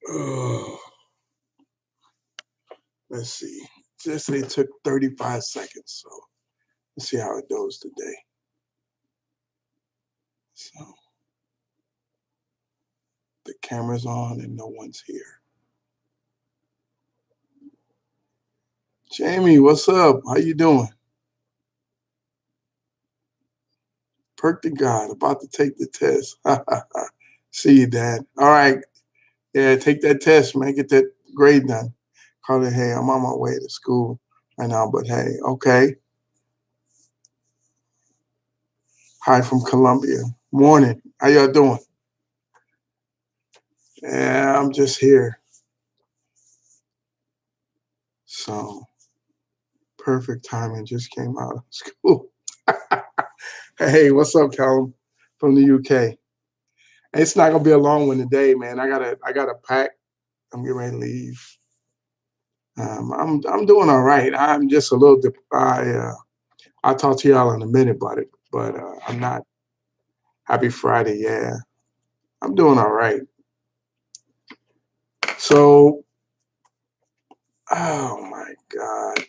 Oh, let's see. Yesterday took 35 seconds, so let's see how it goes today. So the camera's on and no one's here. Jamie, what's up? How you doing? Perk to God, about to take the test. See you, Dad. All right. Yeah, take that test, man. Get that grade done. Call it, hey, I'm on my way to school right now, but hey, okay. Hi from Columbia. Morning. How y'all doing? Yeah, I'm just here. So perfect timing. Just came out of school. Hey, what's up, Callum from the UK? It's not gonna be a long one today, man. I gotta pack. I'm getting ready to leave. I'm doing all right. I'm just a little. I'll talk to y'all in a minute about it, but I'm not. Happy Friday, yeah. I'm doing all right. So, oh my God,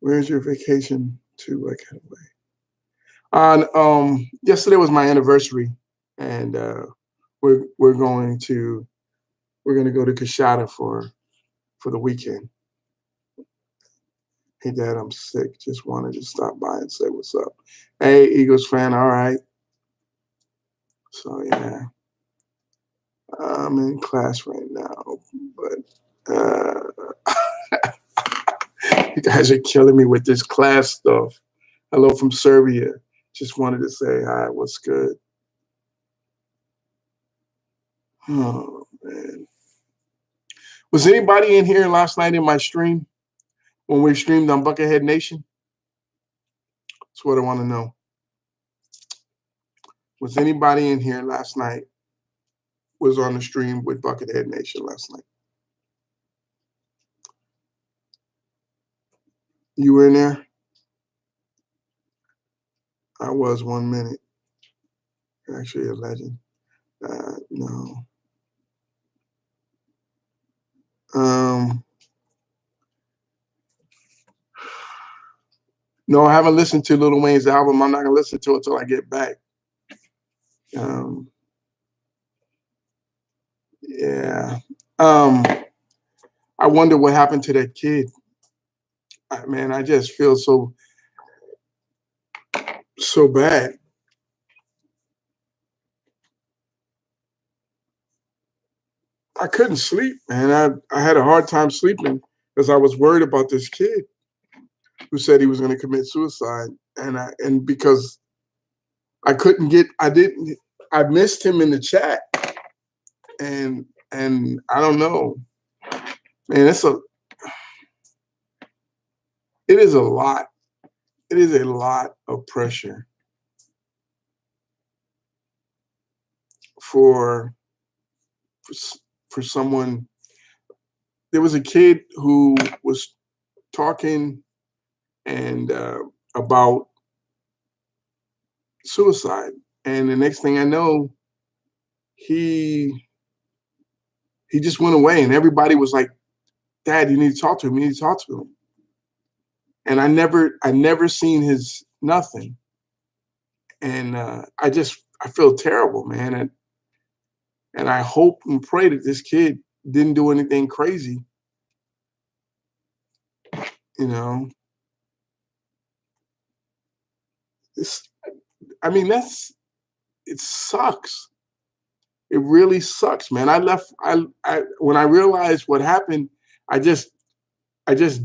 where's your vacation to? I can't wait. On yesterday was my anniversary, and we're going to go to Kashada for the weekend. Hey, Dad, I'm sick. Just wanted to stop by and say what's up. Hey, Eagles fan, all right. So yeah, I'm in class right now, but you guys are killing me with this class stuff. Hello from Serbia. Just wanted to say hi. What's good? Oh man, was anybody in here last night in my stream when we streamed on Buckethead Nation? That's what I want to know. Was anybody in here last night? Was on the stream with Buckethead Nation last night? You were in there? I was 1 minute. Actually, a legend. No. Um, no, I haven't listened to Lil Wayne's album. I'm not gonna listen to it until I get back. Yeah. I wonder what happened to that kid. Man, I just feel so bad. I couldn't sleep, man. I had a hard time sleeping because I was worried about this kid who said he was going to commit suicide, and because I missed him in the chat, and I don't know, man. It is a lot. It is a lot of pressure for for someone. There was a kid who was talking and about suicide, and the next thing I know, he just went away, and everybody was like, "Dad, you need to talk to him. You need to talk to him." And I never seen his nothing, and I feel terrible, man, and I hope and pray that this kid didn't do anything crazy, you know. It's, I mean, it sucks. It really sucks, man. I when I realized what happened, I just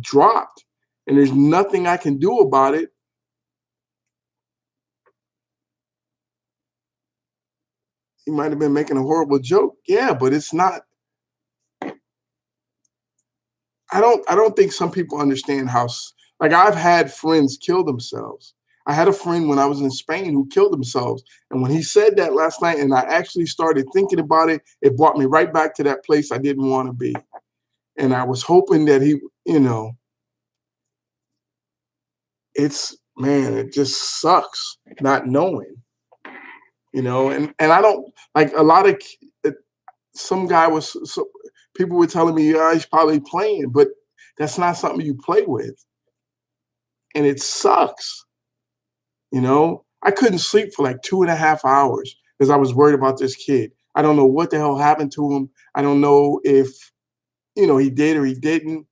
dropped, and there's nothing I can do about it. He might have been making a horrible joke, yeah, but it's not. I don't think some people understand how. Like, I've had friends kill themselves. I had a friend when I was in Spain who killed themselves, and when he said that last night, and I actually started thinking about it, brought me right back to that place I didn't want to be, and I was hoping that he, you know. it's man, it just sucks not knowing, and I don't like a lot of some guy was so people were telling me, yeah, he's probably playing, but that's not something you play with, and it sucks. I couldn't sleep for like 2.5 hours because I was worried about this kid. I don't know what the hell happened to him. I don't know if he did or he didn't,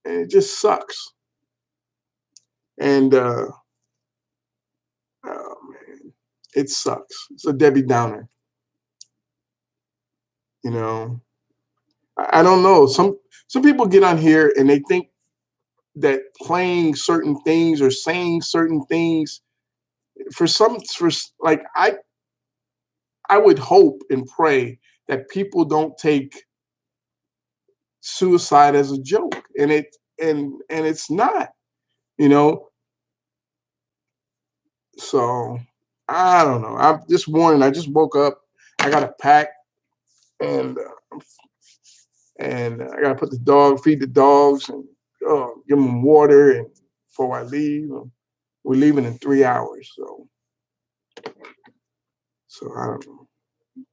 and it just sucks. And oh man, it sucks. It's a Debbie Downer. You know, I don't know. Some people get on here and they think that playing certain things or saying certain things for like I would hope and pray that people don't take suicide as a joke, and it's not, you know. So I don't know. I'm this morning. I just woke up. I got to pack, and I got to feed the dogs, and give them water, and before I leave. We're leaving in 3 hours, so I don't know,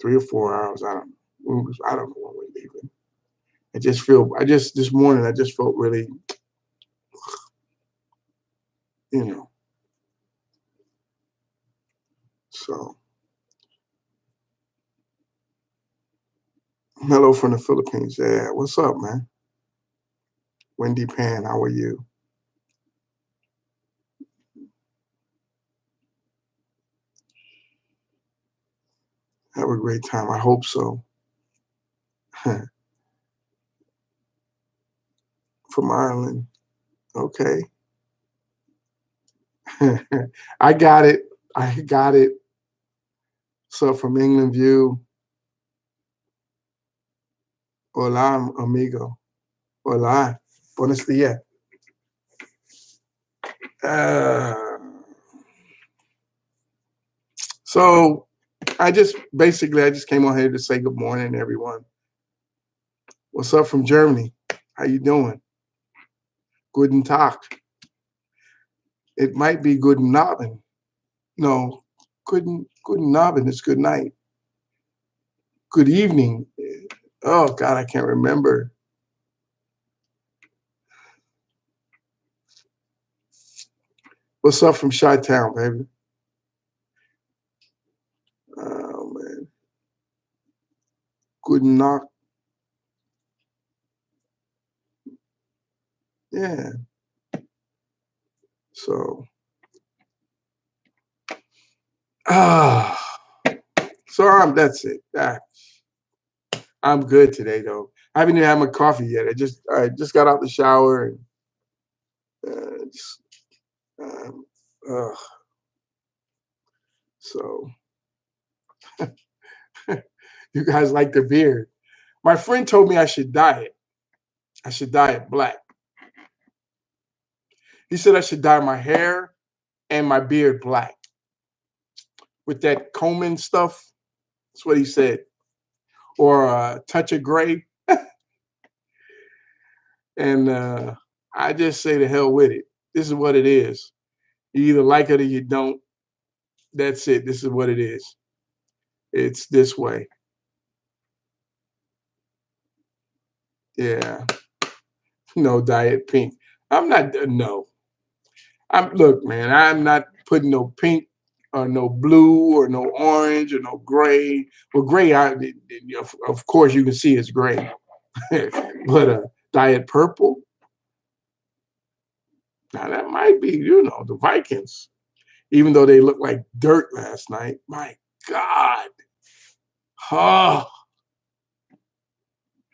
3 or 4 hours. I don't know when we're leaving. I just this morning I just felt really, you know. So hello from the Philippines. Yeah, what's up, man? Wendy Pan, how are you? Have a great time. I hope so. From Ireland. Okay. I got it. I got it. So from England View, hola, amigo. Hola. Buenos dias. Uh, so I just came on here to say good morning, everyone. What's up from Germany? How you doing? Guten Tag. It might be guten Abend. No, guten Abend is good night. Good evening. Oh God, I can't remember. What's up from Chi Town, baby? Oh man. Guten Nacht. Yeah. So ah so that's it. I'm good today though. I haven't even had my coffee yet. I just got out the shower and just um, uh, so you guys like the beard. My friend told me I should dye it. I should dye it black. He said I should dye my hair and my beard black with that combing stuff. That's what he said. Or a touch of gray. And I just say the hell with it. This is what it is. You either like it or you don't. That's it. This is what it is. It's this way. Yeah. No diet pink. I'm not. No. Look, man. I'm not putting no pink or no blue or no orange or no gray. Well, gray. Of course, you can see it's gray. But diet purple. Now that might be, the Vikings. Even though they looked like dirt last night. My God. Oh,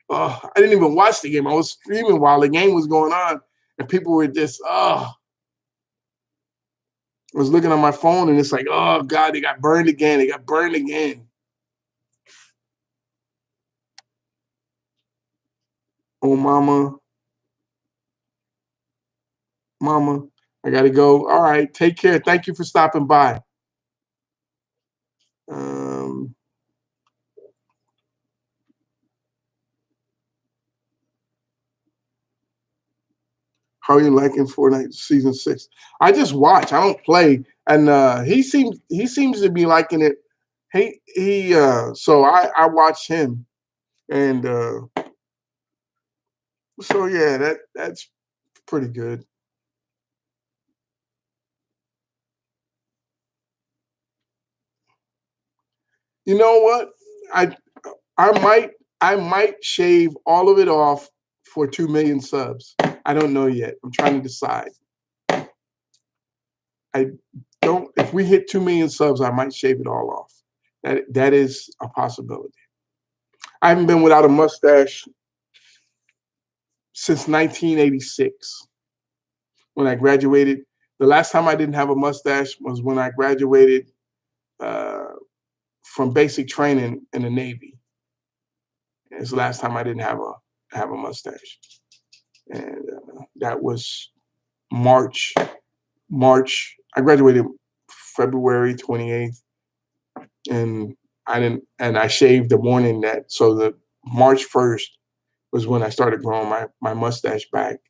I didn't even watch the game. I was streaming while the game was going on, and people were just, I was looking on my phone, and it's like, oh God, they got burned again. They got burned again. Oh, mama, I gotta go. All right, take care. Thank you for stopping by. Um, How are you liking Fortnite season 6? I just watch. I don't play, and he seems to be liking it. He so I watch him, and so yeah, that's pretty good. You know what? I I might I might shave all of it off for 2 million subs. I don't know yet. I'm trying to decide. I don't. If we hit 2 million subs, I might shave it all off. That is a possibility. I haven't been without a mustache since 1986 when I graduated. The last time I didn't have a mustache was when I graduated uh, from basic training in the Navy. It's the last time I didn't have a mustache, and that was March. March. I graduated February 28th, and I shaved the morning that. So the March 1st was when I started growing my mustache back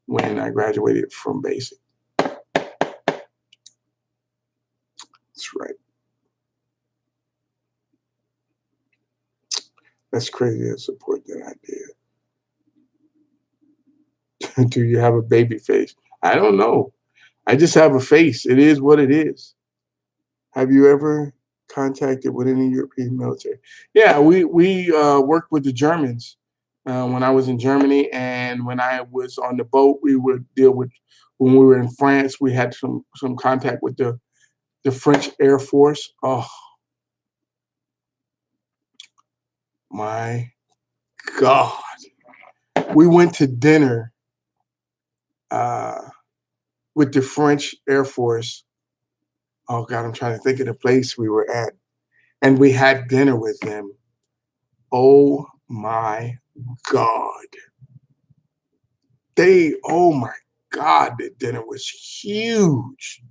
when I graduated from basic. That's right. That's crazy to support that idea. Do you have a baby face? I don't know. I just have a face. It is what it is. Have you ever contacted with any European military? Yeah, we worked with the Germans when I was in Germany, and when I was on the boat, we would deal with. When we were in France, we had some contact with the French Air Force. Oh my God! We went to dinner uh, with the French Air Force. Oh God, I'm trying to think of the place we were at, and we had dinner with them. Oh my God! Oh my God, the dinner was huge.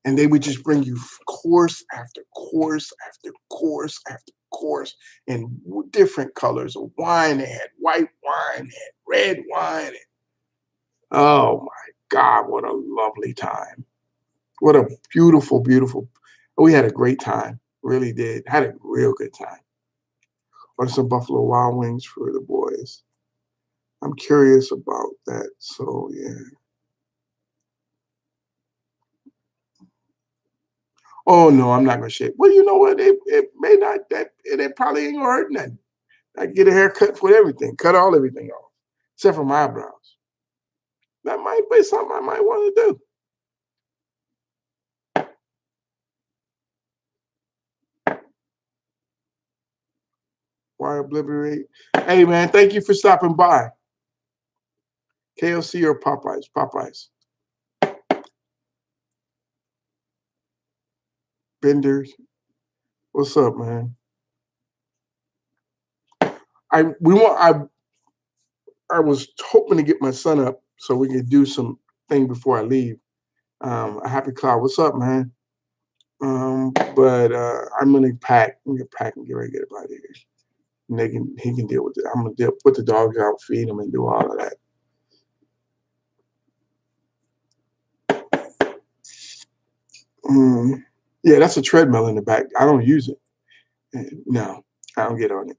And they would just bring you course after course after course after course in different colors of wine. They had white wine, they had red wine. Oh my God, what a lovely time. What a beautiful, beautiful. We had a great time. Really did. Had a real good time. Ordered some Buffalo Wild Wings for the boys. I'm curious about that. So yeah. Oh no, I'm not gonna shave. Well, you know what? It may not that it probably ain't gonna hurt nothing. I get a haircut for everything, cut all everything off, except for my eyebrows. That might be something I might want to do. Why obliterate? Hey man, thank you for stopping by. KLC or Popeyes? Popeyes. Benders. What's up, man? I was hoping to get my son up so we could do some thing before I leave. A happy cloud. What's up, man? But I'm gonna pack. I'm gonna pack and get ready to get out of here. And he can deal with it. I'm gonna put the dogs out, feed them, and do all of that. Mm, yeah, that's a treadmill in the back. I don't use it. No, I don't get on it.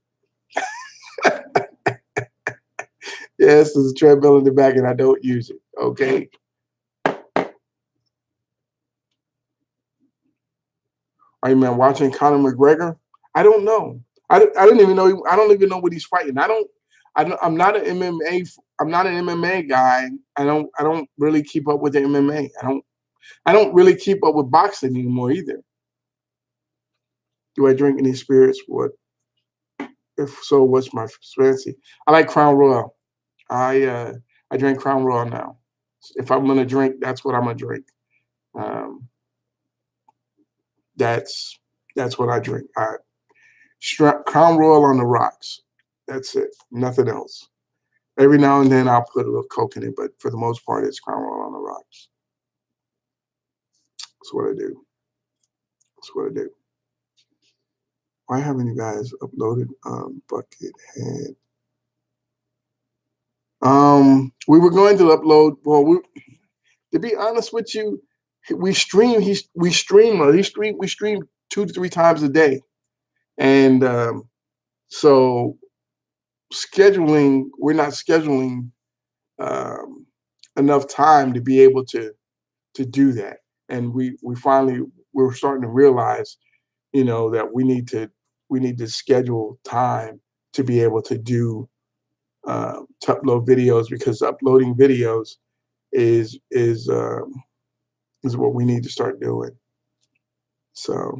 Yes, there's a treadmill in the back, and I don't use it. Okay. Are you man watching Conor McGregor? I don't know. I didn't even know. I don't even know what he's fighting. I'm not an MMA. I'm not an MMA guy. I don't really keep up with the MMA. I don't really keep up with boxing anymore either. Do I drink any spirits? What if so? What's my fancy? I like Crown Royal. I uh, I drink Crown Royal now. If I'm gonna drink, that's what I'm gonna drink. Um, that's that's what I drink. Crown Royal on the rocks. That's it. Nothing else. Every now and then I'll put a little Coke in it, but for the most part, it's Crown Royal on the rocks. That's what I do. That's what I do. Why haven't you guys uploaded Buckethead? We were going to upload. Well, to be honest with you, we stream. We stream. We stream 2 to 3 times a day, and so scheduling. We're not scheduling um, enough time to be able to do that. And we finally we're starting to realize, that we need to schedule time to be able to do to upload videos, because uploading videos is is um, is what we need to start doing. So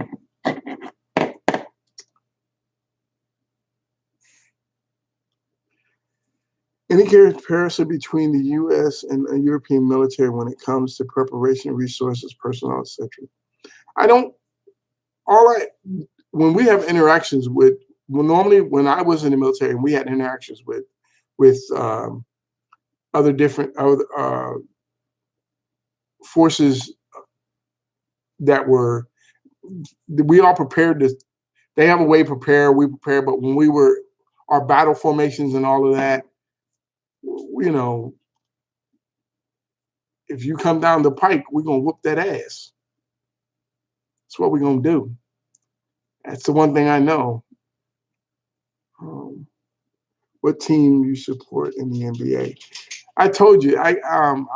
any comparison between the U.S. and a European military when it comes to preparation, resources, personnel, etc. I don't. All I When we have interactions with, well, normally when I was in the military and we had interactions with other different forces that were, we all prepared to. They have a way to prepare, we prepare, but when we were our battle formations and all of that, you know, if you come down the pike, we're gonna whoop that ass. That's what we're gonna do. That's the one thing I know. Um, what team you support in the NBA? I told you, I'm on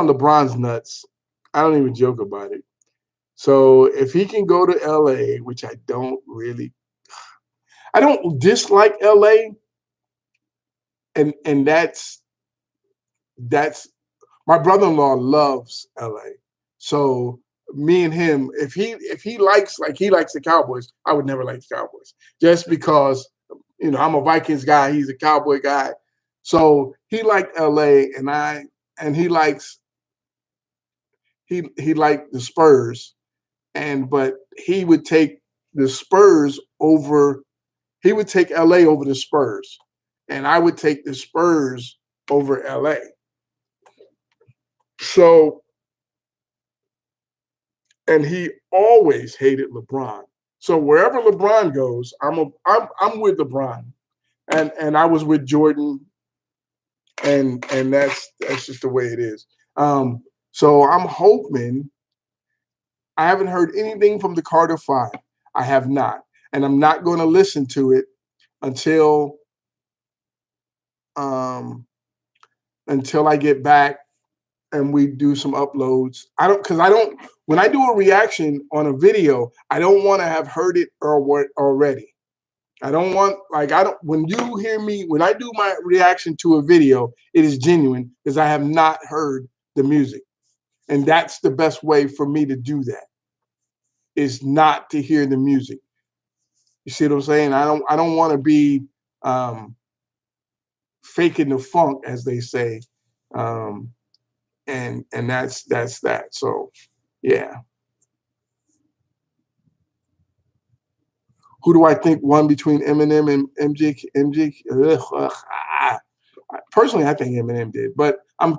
LeBron's nuts. I don't even joke about it. So if he can go to LA, which I don't dislike LA, and that's my brother-in-law loves LA. So me and him, if he likes, like, he likes the Cowboys, I would never like the Cowboys. Just because, I'm a Vikings guy, he's a Cowboy guy. So he liked LA, and he liked the Spurs, but he would take the Spurs over he would take LA over the Spurs, and I would take the Spurs over LA. So, and he always hated LeBron. So wherever LeBron goes, I'm with LeBron, and I was with Jordan, and that's just the way it is. So I'm hoping. I haven't heard anything from the Carter Five. I have not, and I'm not going to listen to it until um, until I get back and we do some uploads. I don't. When I do a reaction on a video, I don't want to have heard it or already. I don't want, like, I don't. When you hear me, when I do my reaction to a video, it is genuine because I have not heard the music, and that's the best way for me to do that. Is not to hear the music. You see what I'm saying? I don't want to be um, faking the funk, as they say, um, and that's that. So yeah. Who do I think won between Eminem and MJ? Personally, I think Eminem did, but I'm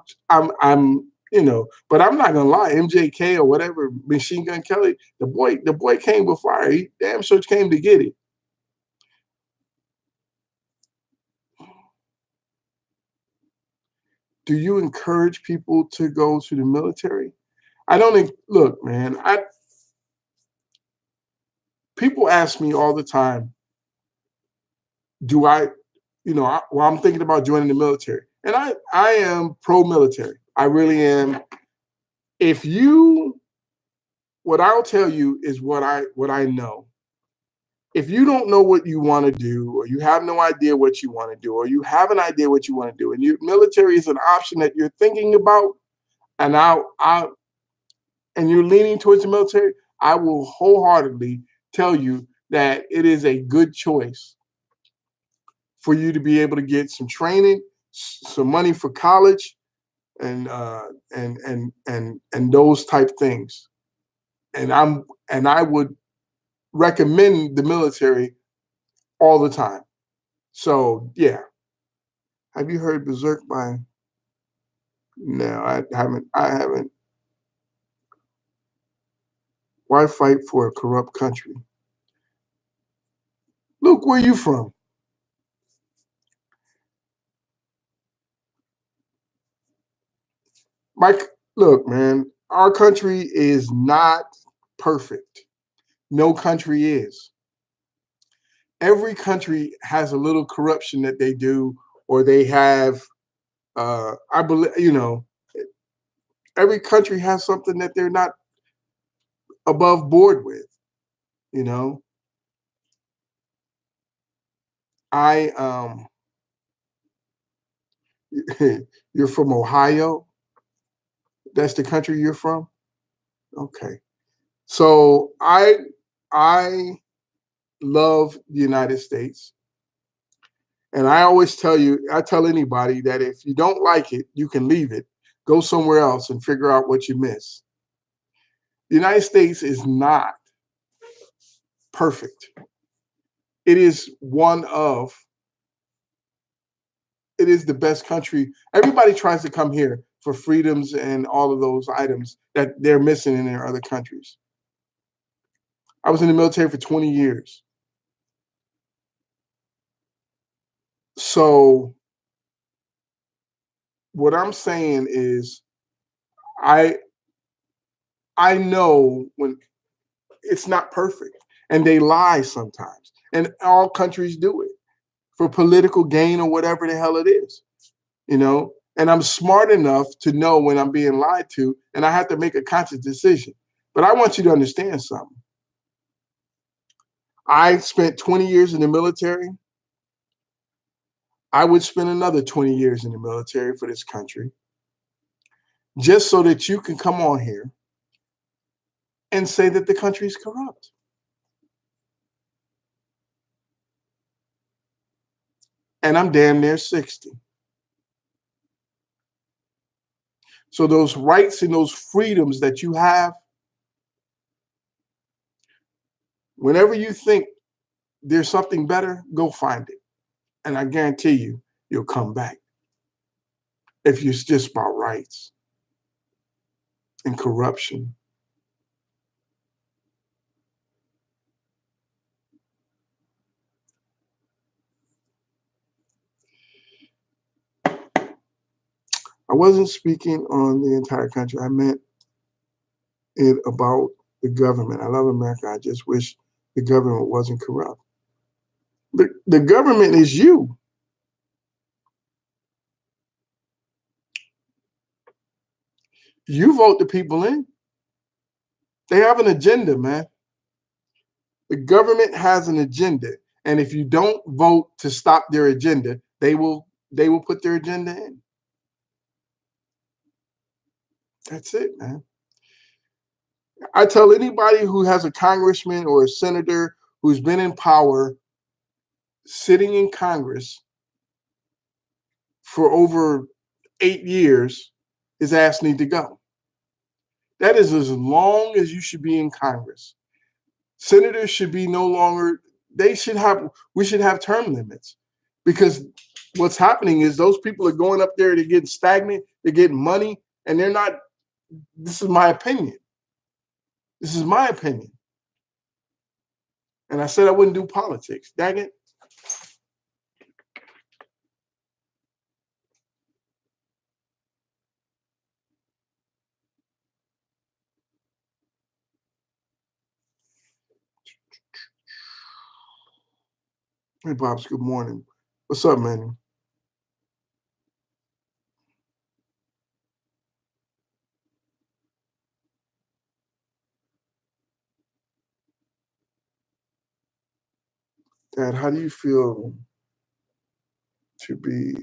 but I'm not gonna lie, MJK or whatever, Machine Gun Kelly, the boy came with fire. He damn sure came to get it. Do you encourage people to go to the military? I don't think. Look, man. I People ask me all the time, do I, well, I'm thinking about joining the military, and I am pro-military. I really am. If you, what I'll tell you is what I know. If you don't know what you want to do, or you have no idea what you want to do, or you have an idea what you want to do, and your military is an option that you're thinking about, and I and you're leaning towards the military, I will wholeheartedly tell you that it is a good choice for you to be able to get some training, some money for college, and those type things. And I would recommend the military all the time. So yeah, have you heard Berserk by? No, I haven't. I haven't. Why fight for a corrupt country? Luke, where you from? Mike, look, man, our country is not perfect. No country is. Every country has a little corruption that they do, or they have. I believe, every country has something that they're not above board with. You know, I you're from Ohio. That's the country you're from. Okay, so I love the United States. And I tell anybody that if you don't like it, you can leave it, go somewhere else and figure out what you miss. The United States is not perfect. It is it is the best country. Everybody tries to come here for freedoms and all of those items that they're missing in their other countries. I was in the military for 20 years. So what I'm saying is I I know when it's not perfect and they lie sometimes. And all countries do it for political gain or whatever the hell it is, you know? And I'm smart enough to know when I'm being lied to and I have to make a conscious decision. But I want you to understand something. I spent 20 years in the military. I would spend another 20 years in the military for this country just so that you can come on here and say that the country is corrupt. And I'm damn near 60. So those rights and those freedoms that you have, whenever you think there's something better, go find it. And I guarantee you, you'll come back if it's just about rights and corruption. I wasn't speaking on the entire country. I meant it about the government. I love America. I just wish the government wasn't corrupt. The government is you. You vote the people in. They have an agenda, man. The government has an agenda. And if you don't vote to stop their agenda, they will put their agenda in. That's it, man. I tell anybody who has a congressman or a senator who's been in power sitting in Congress for over 8 years, his ass need to go. That is as long as you should be in Congress. Senators should be no longer, we should have term limits because what's happening is those people are going up there, they're getting stagnant, they're getting money, and they're not, this is my opinion. This is my opinion. And I said I wouldn't do politics. Dang it. Hey, Bob's, good morning. What's up, man? Dad, how do you feel to be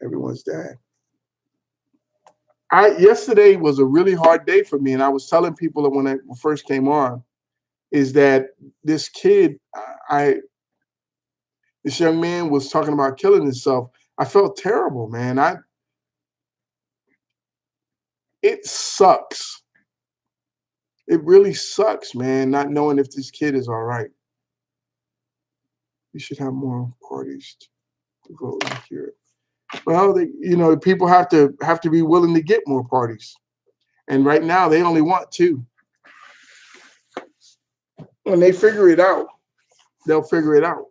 everyone's dad? Yesterday was a really hard day for me, and I was telling people that when I first came on, is that this kid, I this young man was talking about killing himself. I felt terrible, man. It sucks. It really sucks, man, not knowing if this kid is all right. We should have more parties to vote here. Well, the people have to be willing to get more parties, and right now they only want two. When they figure it out, they'll figure it out.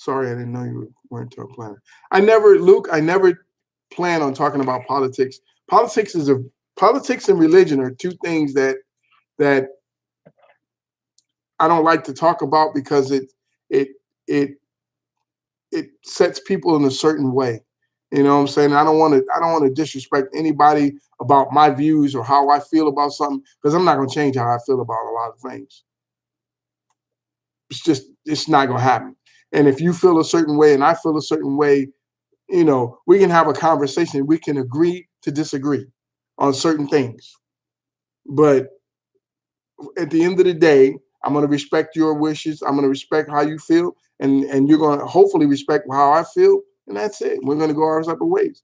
Sorry, I didn't know you weren't talking planning. I never plan on talking about politics. Politics is a politics and religion are two things that I don't like to talk about because it it it sets people in a certain way. You know what I'm saying? I don't want to disrespect anybody about my views or how I feel about something because I'm not going to change how I feel about a lot of things. It's not going to happen. And if you feel a certain way and I feel a certain way, we can have a conversation. We can agree to disagree on certain things. But at the end of the day, I'm going to respect your wishes. I'm going to respect how you feel, and you're going to hopefully respect how I feel, and that's it. We're going to go our separate ways.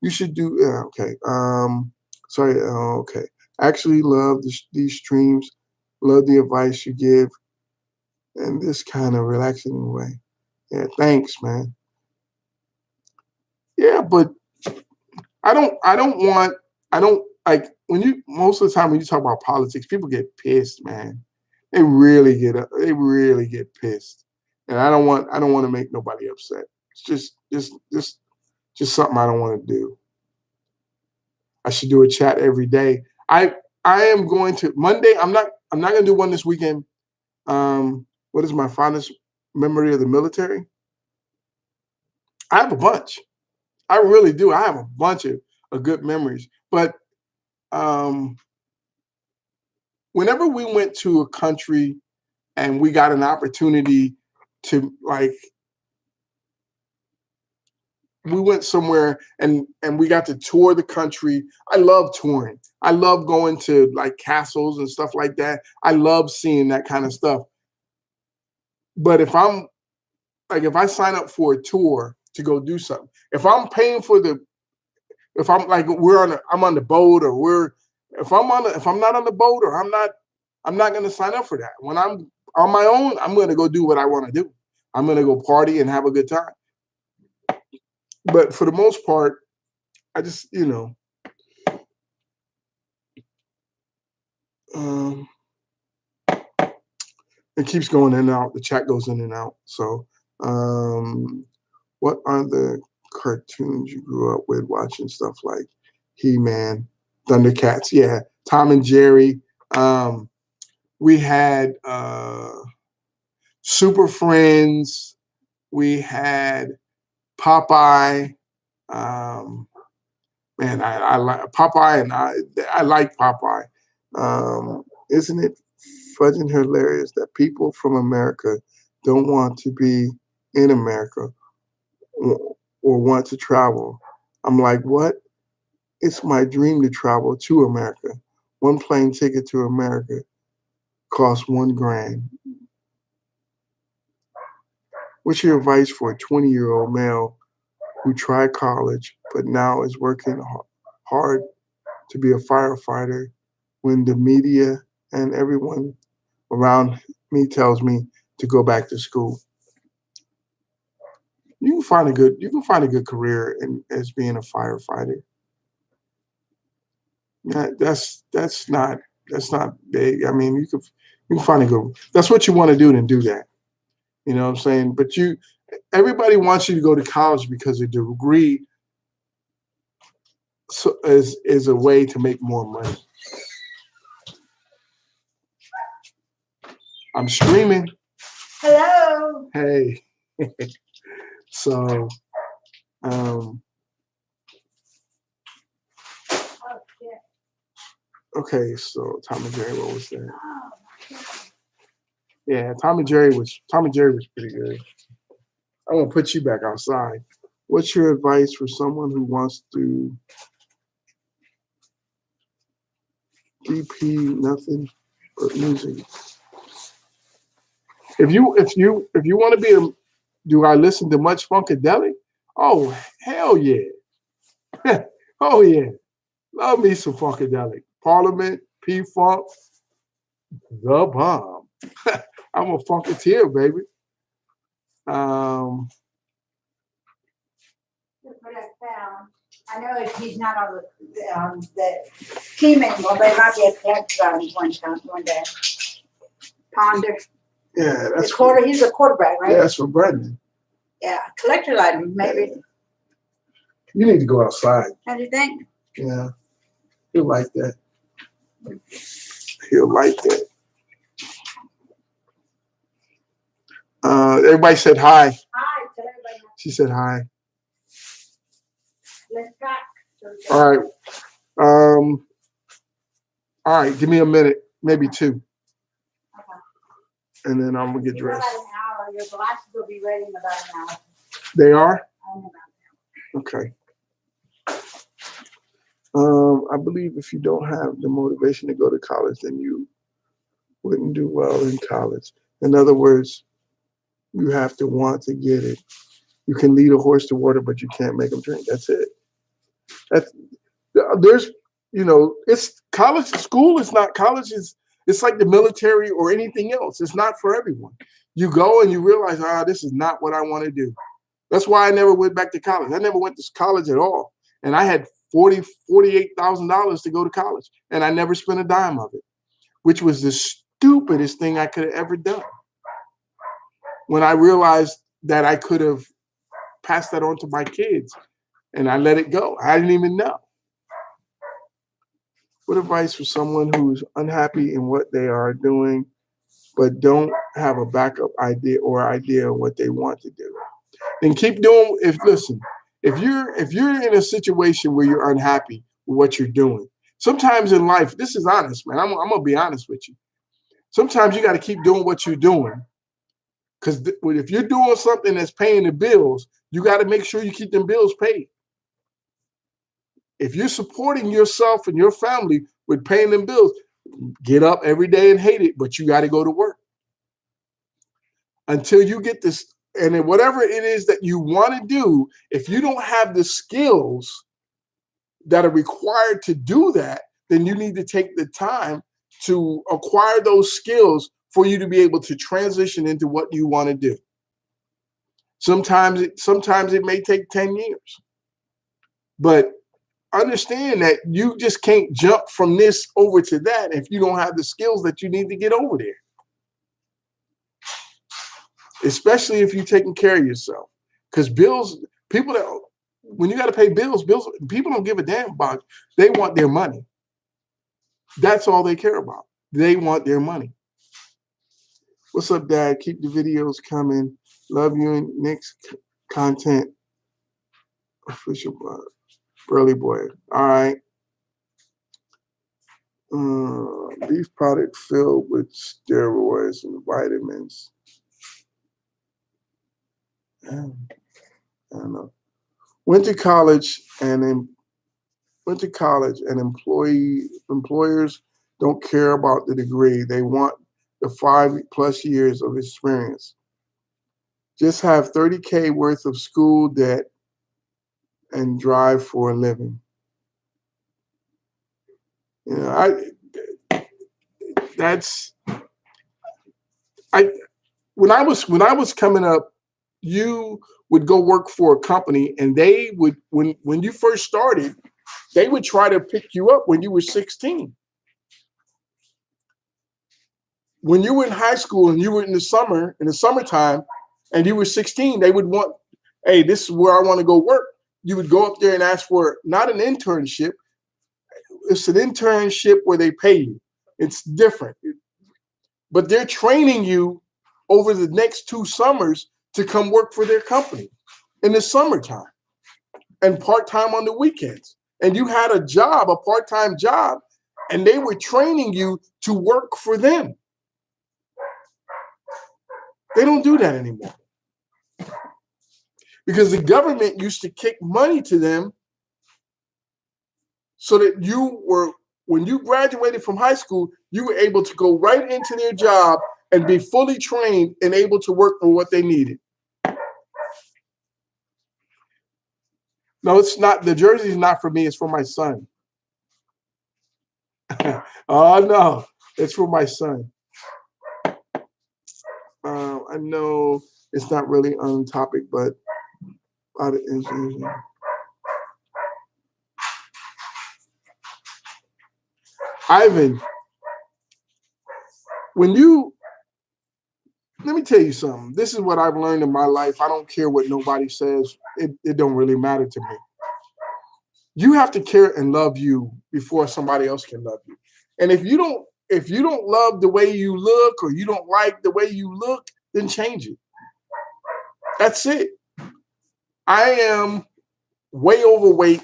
You should do okay. Sorry. Okay. Actually, love these streams. Love the advice you give, and this kind of relaxing way. Yeah. Thanks, man. Yeah, but I don't. I don't want. I don't like when you. Most of the time when you talk about politics, people get pissed, man. They really get pissed, and I don't want to make nobody upset. It's just something I don't want to do. I should do a chat every day. I am going to Monday. I'm not going to do one this weekend. What is my fondest memory of the military? I have a bunch. I really do. I have a bunch of good memories. But um, whenever we went to a country and we got an opportunity to we went somewhere and we got to tour the country. I love touring. I love going to like castles and stuff like that. I love seeing that kind of stuff. But if I sign up for a tour to go do something, if I'm paying for if I'm like I'm on the boat or if I'm not on the boat or I'm not going to sign up for that. When I'm on my own, I'm going to go do what I want to do. I'm going to go party and have a good time. But for the most part, I just, um, it keeps going in and out. The chat goes in and out. So, what are the cartoons you grew up with watching stuff like He-Man, Thundercats? Yeah, Tom and Jerry. We had Super Friends. We had Popeye. Um, Man, I like Popeye, and I like Popeye. Isn't it fudging hilarious that people from America don't want to be in America or want to travel? I'm like, what? It's my dream to travel to America. One plane ticket to America costs $1,000. What's your advice for a 20-year-old male who tried college but now is working hard to be a firefighter when the media and everyone around me tells me to go back to school? You can find a good career as being a firefighter. That's not big. I mean, you can find a good. That's what you want to do, then do that. You know what I'm saying? But everybody wants you to go to college because a degree is a way to make more money. I'm streaming. Hello. Hey. So, um, okay. So Tom and Jerry, what was that? Yeah, Tom and Jerry was pretty good. I'm gonna put you back outside. What's your advice for someone who wants to DP nothing but music? If you want to be do I listen to much Funkadelic? Oh hell yeah. Oh yeah. Love me some Funkadelic. Parliament, P Funk, the bomb. I'm a Funketeer, baby. Um, I know he's not on the team anymore, but it might be a catch one day. Ponder. Yeah, He's a quarterback, right? Yeah, that's for Brendan. Yeah, collector item, maybe. You need to go outside. How do you think? Yeah, he'll like that. He'll like that. Everybody said hi. Hi, tell everybody. She said hi. Let's track. All right. All right. Give me a minute, maybe two, Okay. and then I'm gonna get You got dressed. about an hour. Your glasses will be ready in about an hour. They are? Only Okay. I believe if you don't have the motivation to go to college, then you wouldn't do well in college. In other words, you have to want to get it. You can lead a horse to water, but you can't make him drink. That's it. That's there's it's college. School is not college. It's like the military or anything else. It's not for everyone. You go and you realize, this is not what I want to do. That's why I never went back to college. I never went to college at all. And I had $48,000 to go to college, and I never spent a dime of it, which was the stupidest thing I could have ever done. When I realized that I could have passed that on to my kids, and I let it go. I didn't even know. What advice for someone who's unhappy in what they are doing, but don't have a backup idea of what they want to do? And keep doing. If you're in a situation where you're unhappy with what you're doing, sometimes in life, this is honest, man. I'm gonna be honest with you. Sometimes you got to keep doing what you're doing, because if you're doing something that's paying the bills, you got to make sure you keep them bills paid. If you're supporting yourself and your family with paying them bills, get up every day and hate it, but you got to go to work until you get this. And then whatever it is that you want to do, if you don't have the skills that are required to do that, then you need to take the time to acquire those skills for you to be able to transition into what you want to do. Sometimes it may take 10 years, but understand that you just can't jump from this over to that if you don't have the skills that you need to get over there. Especially if you're taking care of yourself. Because when you got to pay bills, people don't give a damn about. They want their money. That's all they care about. They want their money. What's up, Dad? Keep the videos coming. Love you and Nick's content. Official Burley Boy. All right. Beef product filled with steroids and vitamins. I don't know. Went to college and employers don't care about the degree. They want the 5+ years of experience. Just have 30K worth of school debt and drive for a living. When I was coming up, you would go work for a company, and they would when you first started, they would try to pick you up when you were 16. When you were in high school and you were in the summertime, and you were 16, they would want, hey, this is where I want to go work. You would go up there and ask for not an internship. It's an internship where they pay you. It's different. But they're training you over the next 2 summers to come work for their company in the summertime and part-time on the weekends. And you had a part-time job, and they were training you to work for them. They don't do that anymore. Because the government used to kick money to them so that when you graduated from high school, you were able to go right into their job and be fully trained and able to work for what they needed. No, it's not. The jersey is not for me. It's for my son. Oh, no. It's for my son. I know it's not really on topic, but out of engineering. Ivan, let let me tell you something. This is what I've learned in my life. I don't care what nobody says. It don't really matter to me. You have to care and love you before somebody else can love you. And if you don't love the way you look or you don't like the way you look, then change it. That's it. I am way overweight.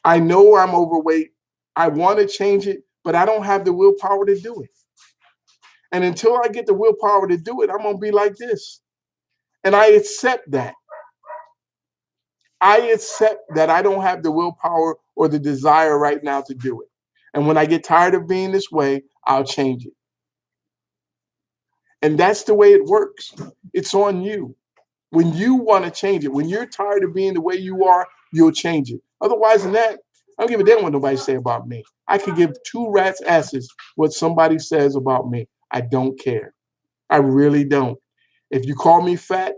I know I'm overweight. I want to change it, but I don't have the willpower to do it. And until I get the willpower to do it, I'm going to be like this. And I accept that. I accept that I don't have the willpower or the desire right now to do it. And when I get tired of being this way, I'll change it. And that's the way it works. It's on you. When you want to change it, when you're tired of being the way you are, you'll change it. Otherwise than that, I don't give a damn what nobody say about me. I could give two rats' asses what somebody says about me. I don't care. I really don't. If you call me fat,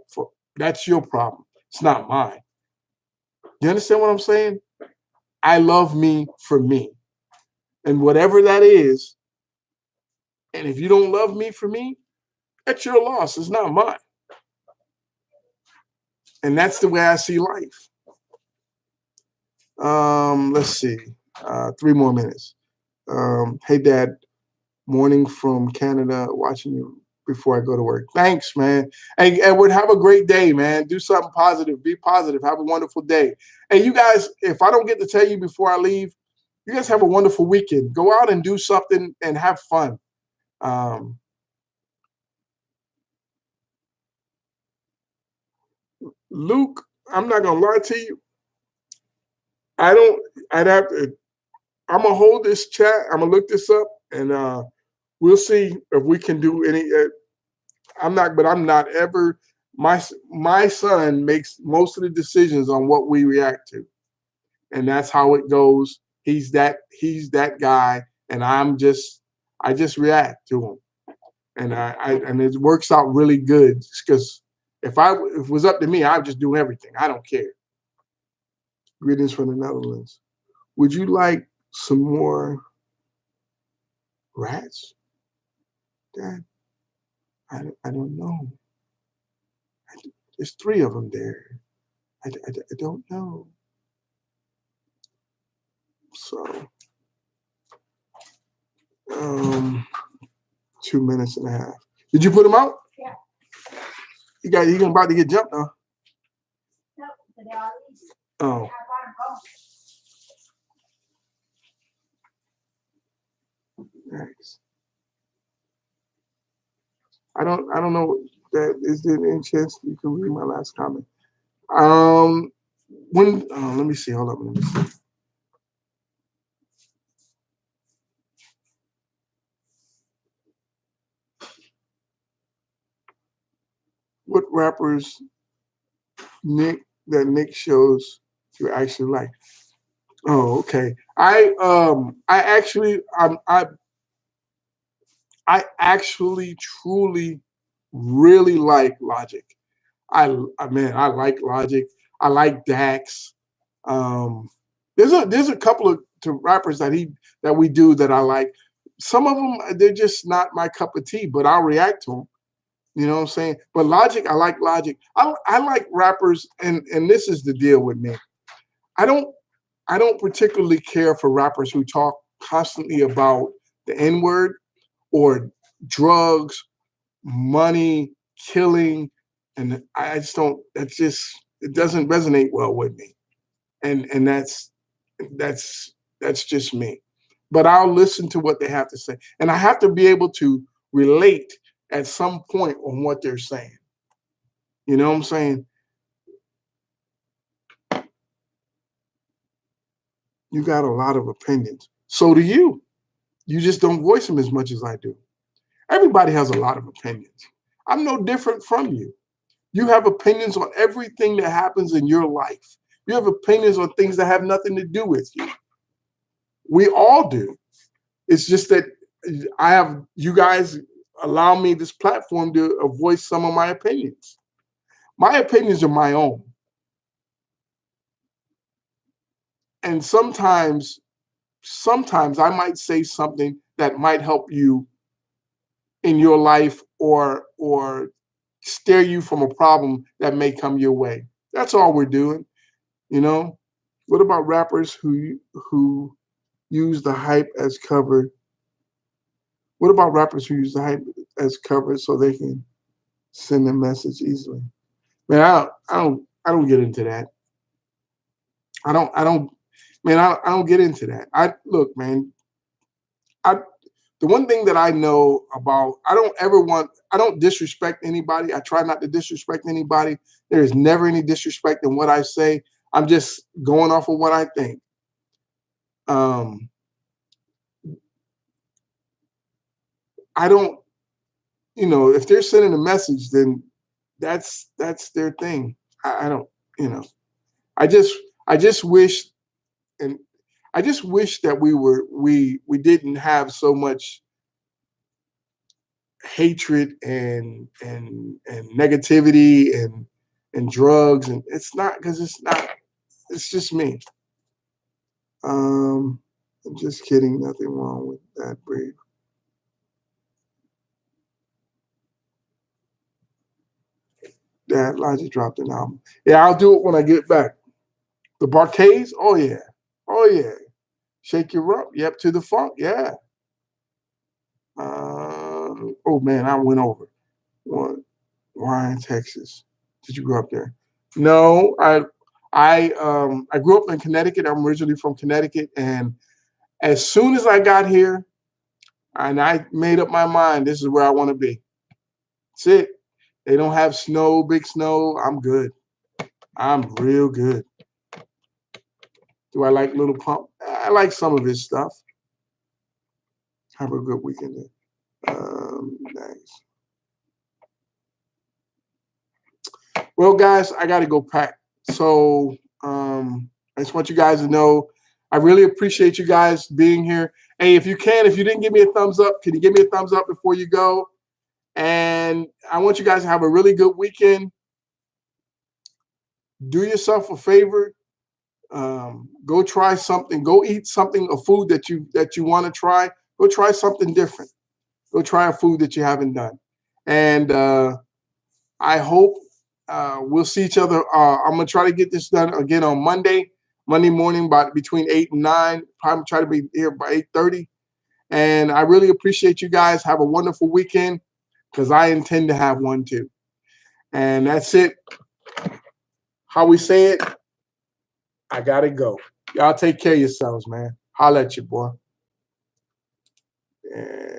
that's your problem. It's not mine. You understand what I'm saying? I love me for me. And whatever that is, and if you don't love me for me, that's your loss. It's not mine. And that's the way I see life. Let's see. 3 more minutes. Hey, Dad. Morning from Canada. Watching you before I go to work. Thanks, man. Hey, Edward, have a great day, man. Do something positive. Be positive. Have a wonderful day. Hey, you guys, if I don't get to tell you before I leave, you guys have a wonderful weekend. Go out and do something and have fun. Um, Luke, I'm not gonna lie to you. I don't. I'd have to. I'm gonna hold this chat. I'm gonna look this up, and we'll see if we can do any. I'm not, but I'm not ever. My son makes most of the decisions on what we react to, and that's how it goes. He's that guy, and I just react to him, and and it works out really good because if it was up to me, I'd just do everything. I don't care. Greetings from the Netherlands. Would you like some more rats, Dad? I don't know. There's three of them there. I don't know. So, um, 2 minutes and a half. Did you put them out? Yeah. You gonna about to get jumped, huh? No, but they are easy. Oh, I bought them home. nice. I don't know that is there any chance you can read my last comment. Um, let me see. Hold up. Let me see. What rappers Nick shows you actually like? Oh, okay. I actually truly really like Logic. I like Logic. I like Dax. Um, there's a couple of rappers that we do that I like. Some of them they're just not my cup of tea, but I'll react to them. You know what I'm saying? But Logic, I like Logic. I like rappers, and this is the deal with me. I don't I don't particularly care for rappers who talk constantly about the N word or drugs, money, killing, and I just don't. That's just it doesn't resonate well with me, and that's that's just me. But I'll listen to what they have to say, and I have to be able to relate at some point on what they're saying. You know what I'm saying? You got a lot of opinions. So do you. You just don't voice them as much as I do. Everybody has a lot of opinions. I'm no different from you. You have opinions on everything that happens in your life. You have opinions on things that have nothing to do with you. We all do. It's just that I have you guys allow me this platform to voice some of my opinions. My opinions are my own. And sometimes I might say something that might help you in your life or steer you from a problem that may come your way. That's all we're doing, you know. What about rappers who use the hype as cover? What about rappers who use the hype as cover so they can send a message easily? Man, I don't get into that. I don't man, I don't get into that. I look, man, I the one thing that I know about, I don't disrespect anybody. I try not to disrespect anybody. There is never any disrespect in what I say. I'm just going off of what I think. Um, I don't, if they're sending a message, then that's their thing. I don't, you know, I just I just wish and I just wish that we didn't have so much hatred and negativity and drugs, and it's not because it's not. It's just me. Um, I'm just kidding. Nothing wrong with that. Brave. Dad, Elijah dropped an album. Yeah, I'll do it when I get back. The Barcades. Oh yeah. Oh yeah. Shake your rump. Yep. To the funk. Yeah. Oh man, I went over. What? Ryan, Texas. Did you grow up there? No, I grew up in Connecticut. I'm originally from Connecticut, and as soon as I got here, and I made up my mind, this is where I want to be. That's it. They don't have snow, big snow. I'm good. I'm real good. Do I like Little Pump? I like some of his stuff. Have a good weekend. Nice. Well, guys, I got to go pack. So I just want you guys to know I really appreciate you guys being here. Hey, if you didn't give me a thumbs up, can you give me a thumbs up before you go? And I want you guys to have a really good weekend. Do yourself a favor. Go try something. Go eat something, a food that you want to try. Go try something different. Go try a food that you haven't done. And I hope we'll see each other. I'm gonna try to get this done again on Monday morning, by between 8 and 9. Probably try to be here by 8:30. And I really appreciate you guys. Have a wonderful weekend because I intend to have one too. And that's it. How we say it. I gotta go. Y'all take care of yourselves, man. Holla at you, boy. Yeah.